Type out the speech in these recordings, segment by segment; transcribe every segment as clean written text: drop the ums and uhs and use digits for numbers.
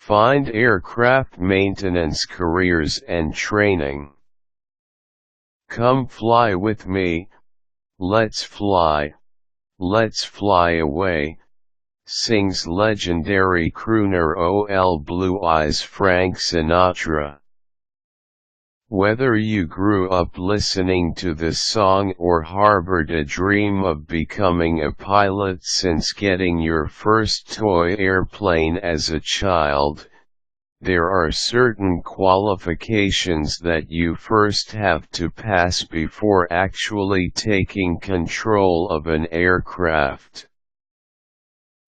Find aircraft maintenance careers and training. Come fly with me, let's fly away, sings legendary crooner Ol Blue Eyes Frank Sinatra. Whether you grew up listening to this song or harbored a dream of becoming a pilot since getting your first toy airplane as a child, there are certain qualifications that you first have to pass before actually taking control of an aircraft.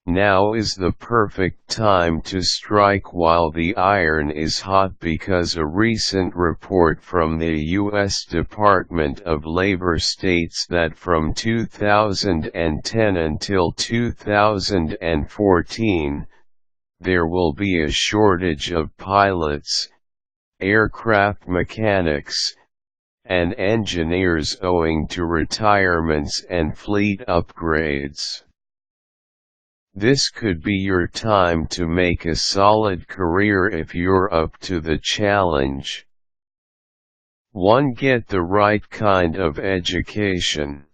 Now is the perfect time to strike while the iron is hot, because a recent report from the U.S. Department of Labor states that from 2010 until 2014, there will be a shortage of pilots, aircraft mechanics, and engineers owing to retirements and fleet upgrades. This could be your time to make a solid career if you're up to the challenge. 1. Get the right kind of education.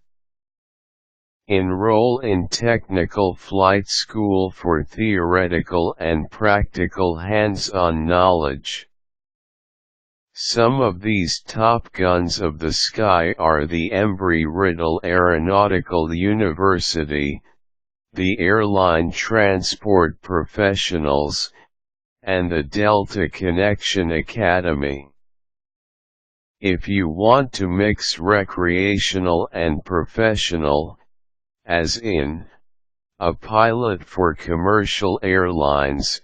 Enroll in technical flight school for theoretical and practical hands-on knowledge. Some of these top guns of the sky are the Embry Riddle Aeronautical University, the Airline Transport Professionals, and the Delta Connection Academy. If you want to mix recreational and professional, as in, a pilot for commercial airlines,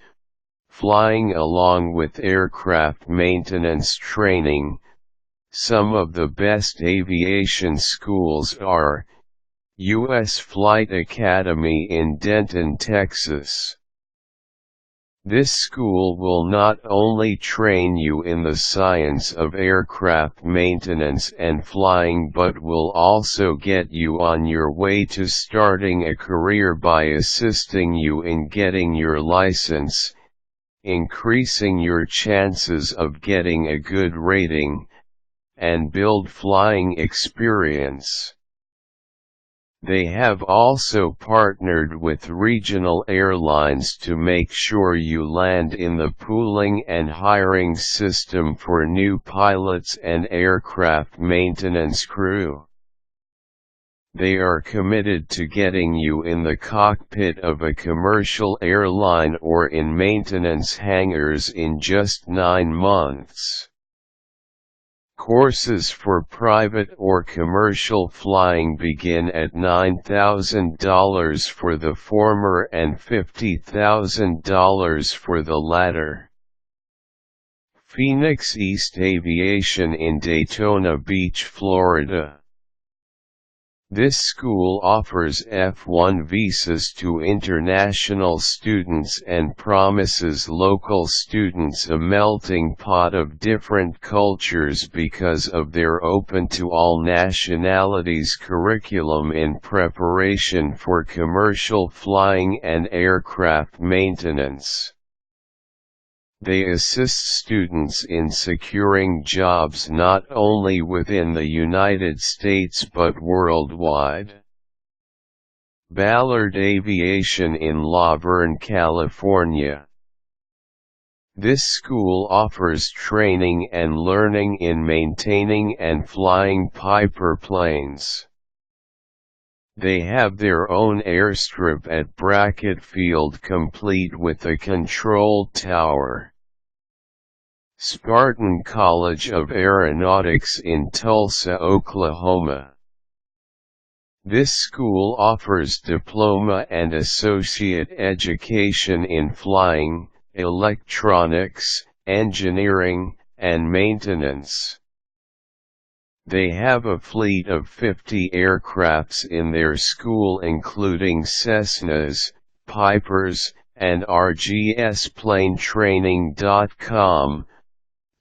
flying along with aircraft maintenance training, some of the best aviation schools are U.S. Flight Academy in Denton, Texas. This school will not only train you in the science of aircraft maintenance and flying, but will also get you on your way to starting a career by assisting you in getting your license, increasing your chances of getting a good rating, and build flying experience. They have also partnered with regional airlines to make sure you land in the pooling and hiring system for new pilots and aircraft maintenance crew. They are committed to getting you in the cockpit of a commercial airline or in maintenance hangars in just 9 months. Courses for private or commercial flying begin at $9,000 for the former and $50,000 for the latter. Phoenix East Aviation in Daytona Beach, Florida. This school offers F1 visas to international students and promises local students a melting pot of different cultures because of their open to all nationalities curriculum in preparation for commercial flying and aircraft maintenance. They assist students in securing jobs not only within the United States but worldwide. Ballard Aviation in La Verne, California. This school offers training and learning in maintaining and flying Piper planes. They have their own airstrip at Brackett Field complete with a control tower. Spartan College of Aeronautics in Tulsa, Oklahoma. This school offers diploma and associate education in flying, electronics, engineering, and maintenance. They have a fleet of 50 aircrafts in their school including Cessnas, Pipers, and RGS. Planetraining.com.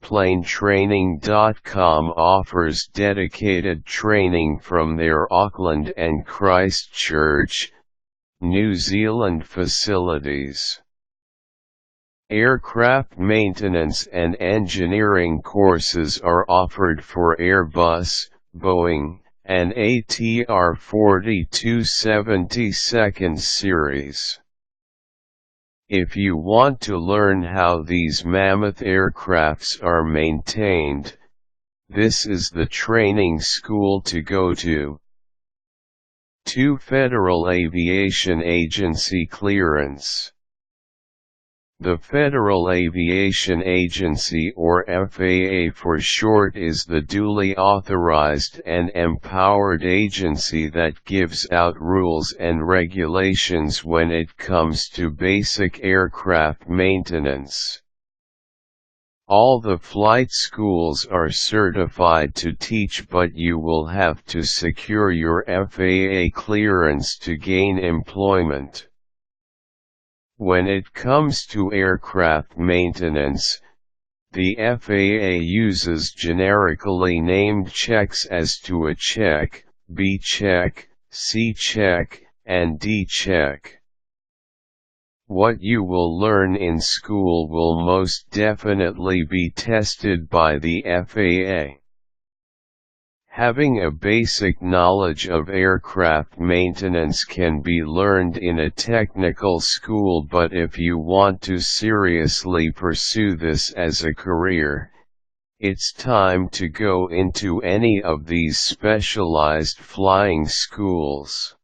Planetraining.com offers dedicated training from their Auckland and Christchurch, New Zealand facilities. Aircraft maintenance and engineering courses are offered for Airbus, Boeing, and ATR 4272 series. If you want to learn how these mammoth aircrafts are maintained, this is the training school to go to. 2. Federal Aviation Agency clearance. The Federal Aviation Agency, or FAA for short, is the duly authorized and empowered agency that gives out rules and regulations when it comes to basic aircraft maintenance. All the flight schools are certified to teach, but you will have to secure your FAA clearance to gain employment. When it comes to aircraft maintenance, the FAA uses generically named checks as to a check, B check, C check, and D check. What you will learn in school will most definitely be tested by the FAA. Having a basic knowledge of aircraft maintenance can be learned in a technical school, but if you want to seriously pursue this as a career, it's time to go into any of these specialized flying schools.